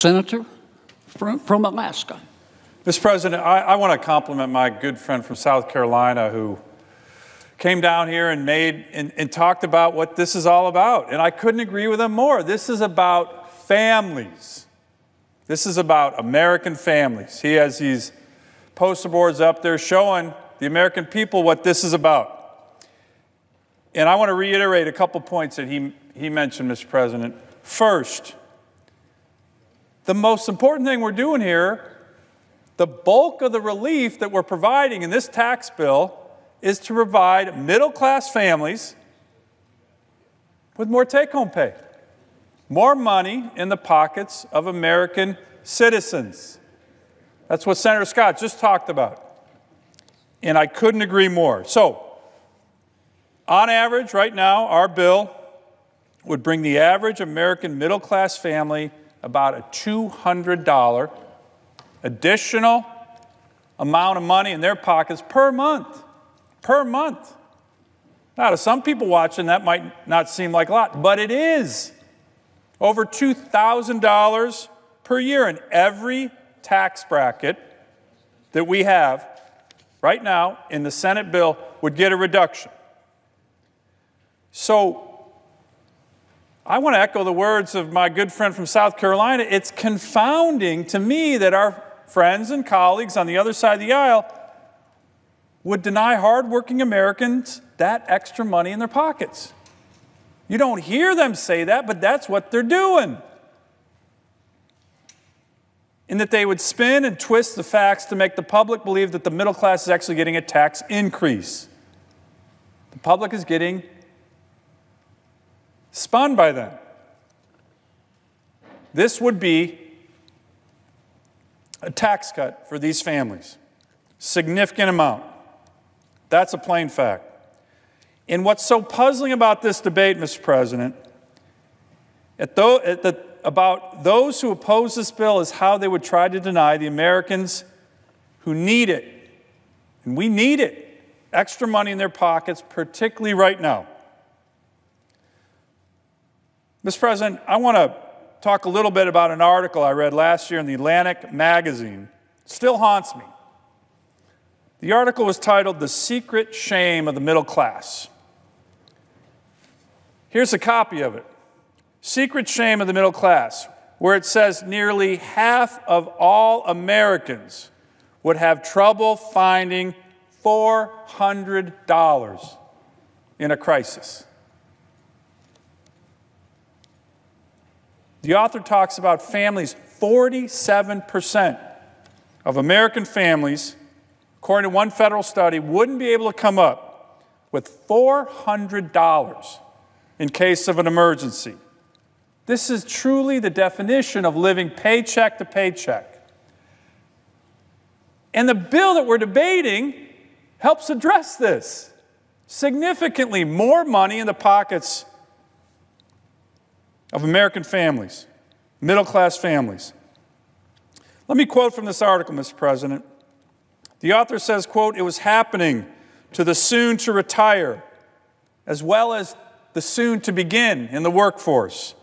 Senator from Alaska. Mr. President, I want to compliment my good friend from South Carolina who came down here and talked about what this is all about. And I couldn't agree with him more. This is about families. This is about American families. He has these poster boards up there showing the American people what this is about. And I want to reiterate a couple points that he mentioned, Mr. President. First, the most important thing we're doing here, the bulk of the relief that we're providing in this tax bill is to provide middle-class families with more take-home pay, more money in the pockets of American citizens. That's what Senator Scott just talked about. And I couldn't agree more. So, on average, right now, our bill would bring the average American middle-class family about a $200 additional amount of money in their pockets per month. Per month. Now, to some people watching, that might not seem like a lot, but it is. Over $2,000 per year in every tax bracket that we have right now in the Senate bill would get a reduction. So, I want to echo the words of my good friend from South Carolina. It's confounding to me that our friends and colleagues on the other side of the aisle would deny hardworking Americans that extra money in their pockets. You don't hear them say that, but that's what they're doing. And that they would spin and twist the facts to make the public believe that the middle class is actually getting a tax increase. The public is getting spun by them. This would be a tax cut for these families. Significant amount. That's a plain fact. And what's so puzzling about this debate, Mr. President, about those who oppose this bill is how they would try to deny the Americans who need it, and we need it, extra money in their pockets, particularly right now. Mr. President, I want to talk a little bit about an article I read last year in the Atlantic magazine. It still haunts me. The article was titled, "The Secret Shame of the Middle Class." Here's a copy of it. Secret Shame of the Middle Class, where it says nearly half of all Americans would have trouble finding $400 in a crisis. The author talks about families, 47% of American families, according to one federal study, wouldn't be able to come up with $400 in case of an emergency. This is truly the definition of living paycheck to paycheck. And the bill that we're debating helps address this. Significantly more money in the pockets of American families, middle-class families. Let me quote from this article, Mr. President. The author says, quote, "It was happening to the soon-to-retire as well as the soon-to-begin in the workforce.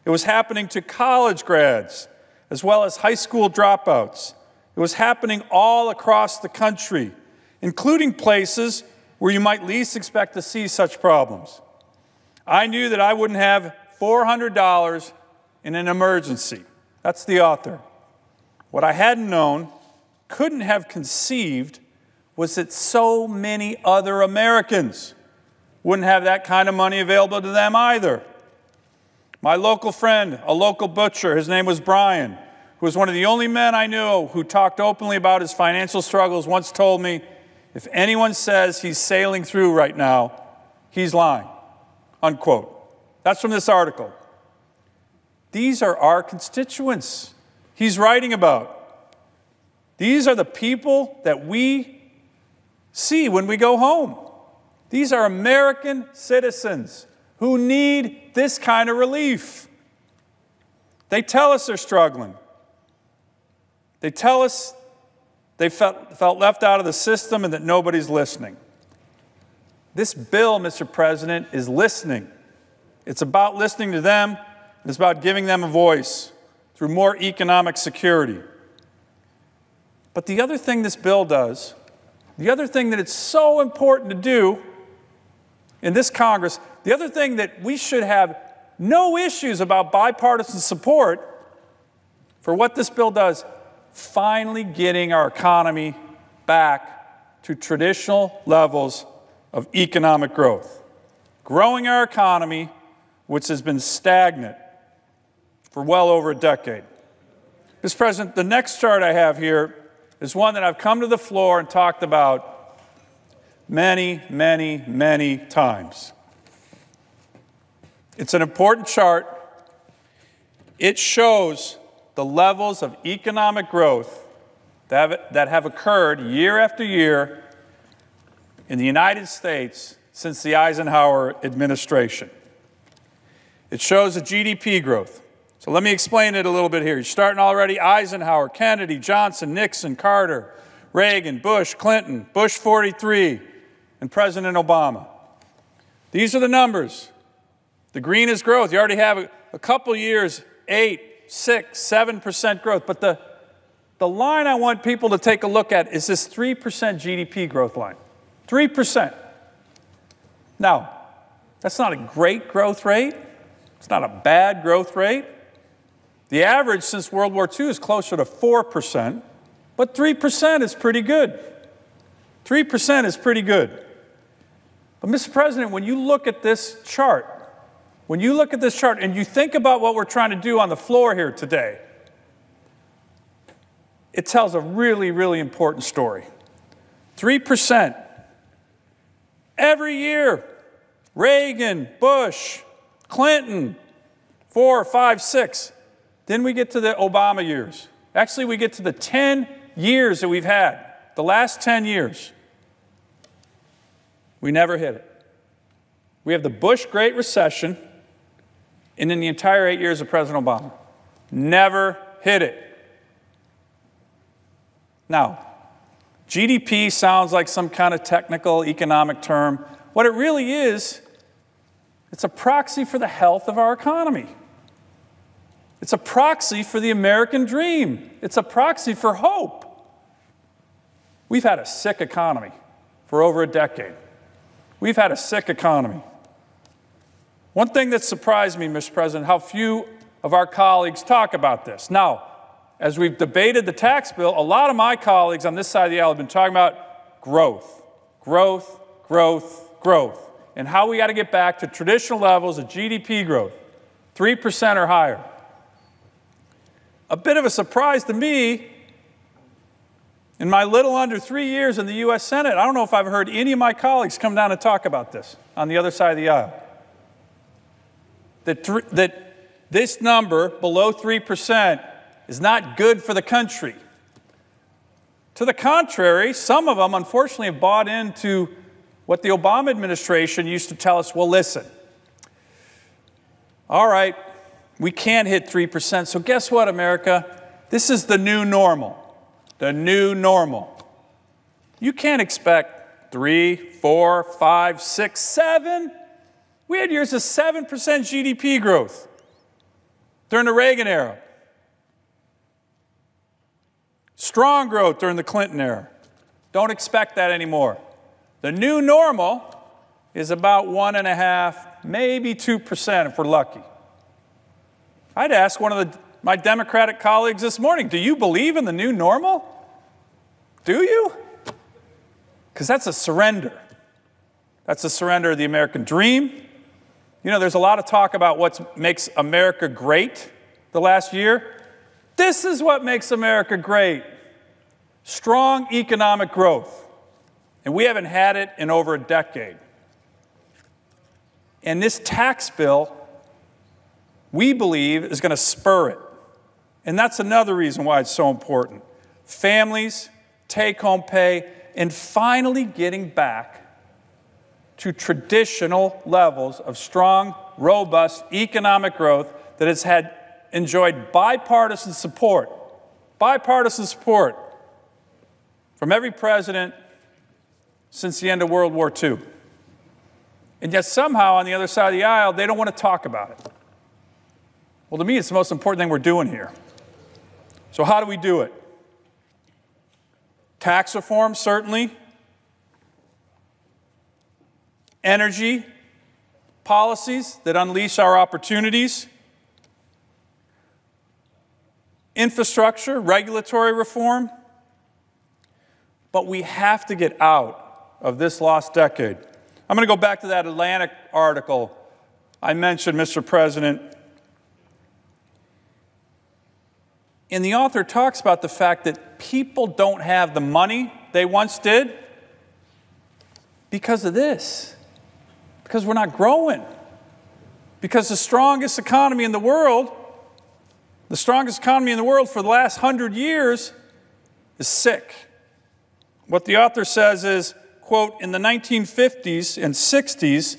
It was happening to college grads as well as high school dropouts. It was happening all across the country, including places where you might least expect to see such problems. I knew that I wouldn't have $400 in an emergency." That's the author. "What I hadn't known, couldn't have conceived, was that so many other Americans wouldn't have that kind of money available to them either. My local friend, a local butcher, his name was Brian, who was one of the only men I knew who talked openly about his financial struggles, once told me, if anyone says he's sailing through right now, he's lying," unquote. That's from this article. These are our constituents he's writing about. These are the people that we see when we go home. These are American citizens who need this kind of relief. They tell us they're struggling. They tell us they felt left out of the system and that nobody's listening. This bill, Mr. President, is listening. It's about listening to them, and it's about giving them a voice. through more economic security. But the other thing this bill does, the other thing that it's so important to do in this Congress, the other thing that we should have no issues about bipartisan support for what this bill does, finally getting our economy back to traditional levels of economic growth. Growing our economy, which has been stagnant for well over a decade. Mr. President, the next chart I have here is one that I've come to the floor and talked about many, many, many times. It's an important chart. It shows the levels of economic growth that have occurred year after year in the United States since the Eisenhower administration. It shows the GDP growth. So let me explain it a little bit here. You're starting already: Eisenhower, Kennedy, Johnson, Nixon, Carter, Reagan, Bush, Clinton, Bush 43, and President Obama. These are the numbers. The green is growth. You already have a couple years, 8, 6, 7% growth. But the line I want people to take a look at is this 3% GDP growth line. 3%. Now, that's not a great growth rate. It's not a bad growth rate. The average since World War II is closer to 4%, but 3% is pretty good. 3% is pretty good. But, Mr. President, when you look at this chart, and you think about what we're trying to do on the floor here today, it tells a really, really important story. 3%. Every year, Reagan, Bush, Clinton, 4, 5, 6. Then we get to the Obama years. Actually, we get to the 10 years that we've had, the last 10 years. We never hit it. We have the Bush Great Recession, and in the entire 8 years of President Obama, never hit it. Now, GDP sounds like some kind of technical economic term. What it really is, it's a proxy for the health of our economy. It's a proxy for the American dream. It's a proxy for hope. We've had a sick economy for over a decade. We've had a sick economy. One thing that surprised me, Mr. President, how few of our colleagues talk about this. Now, as we've debated the tax bill, a lot of my colleagues on this side of the aisle have been talking about growth, growth, growth, growth, and how we got to get back to traditional levels of GDP growth, 3% or higher. A bit of a surprise to me, in my little under 3 years in the U.S. Senate, I don't know if I've heard any of my colleagues come down and talk about this on the other side of the aisle. That this number, below 3%, is not good for the country. To the contrary, some of them, unfortunately, have bought into what the Obama administration used to tell us: well, listen, all right, we can't hit 3%, so guess what, America? This is the new normal. The new normal. You can't expect 3, 4, 5, 6, 7. We had years of 7% GDP growth during the Reagan era. Strong growth during the Clinton era. Don't expect that anymore. The new normal is about 1.5%, maybe 2% if we're lucky. I'd ask one of my Democratic colleagues this morning, do you believe in the new normal? Do you? Because that's a surrender. That's a surrender of the American dream. You know, there's a lot of talk about what makes America great the last year. This is what makes America great. Strong economic growth. And we haven't had it in over a decade. And this tax bill, we believe, is going to spur it. And that's another reason why it's so important. Families, take-home pay, and finally getting back to traditional levels of strong, robust economic growth that has enjoyed bipartisan support from every president since the end of World War II. And yet somehow on the other side of the aisle, they don't want to talk about it. Well, to me, it's the most important thing we're doing here. So how do we do it? Tax reform, certainly. Energy policies that unleash our opportunities. Infrastructure, regulatory reform. But we have to get out of this lost decade. I'm going to go back to that Atlantic article I mentioned, Mr. President. And the author talks about the fact that people don't have the money they once did because of this. Because we're not growing. Because the strongest economy in the world for the last 100 years is sick. What the author says is, quote, in the 1950s and 60s,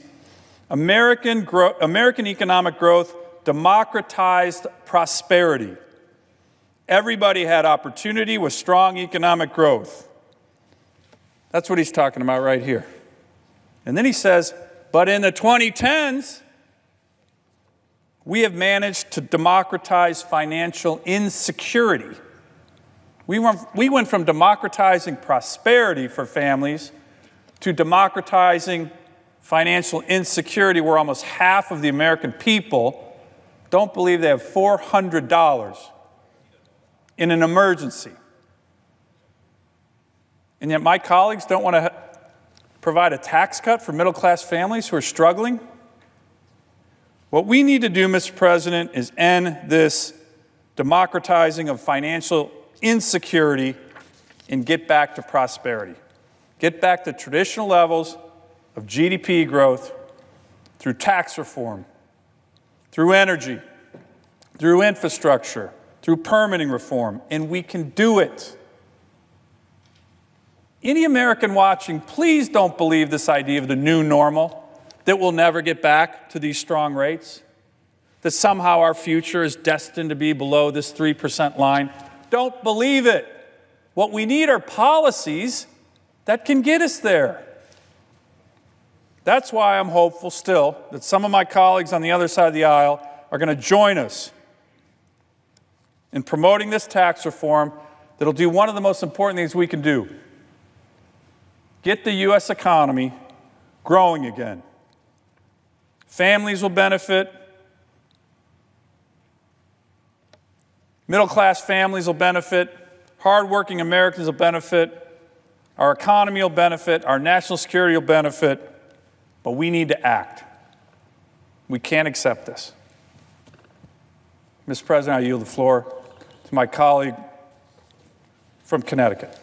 American economic growth democratized prosperity. Everybody had opportunity with strong economic growth. That's what he's talking about right here. And then he says, but in the 2010s, we have managed to democratize financial insecurity. We went from democratizing prosperity for families to democratizing financial insecurity, where almost half of the American people don't believe they have $400 in an emergency. And yet my colleagues don't want to provide a tax cut for middle-class families who are struggling. What we need to do, Mr. President, is end this democratizing of financial insecurity and get back to prosperity. Get back to traditional levels of GDP growth through tax reform, through energy, through infrastructure, through permitting reform, and we can do it. Any American watching, please don't believe this idea of the new normal, that we'll never get back to these strong rates, that somehow our future is destined to be below this 3% line. Don't believe it. What we need are policies that can get us there. That's why I'm hopeful still that some of my colleagues on the other side of the aisle are going to join us in promoting this tax reform that'll do one of the most important things we can do: get the U.S. economy growing again. Families will benefit. Middle-class families will benefit. Hardworking Americans will benefit. Our economy will benefit. Our national security will benefit. But we need to act. We can't accept this. Mr. President, I yield the floor to my colleague from Connecticut.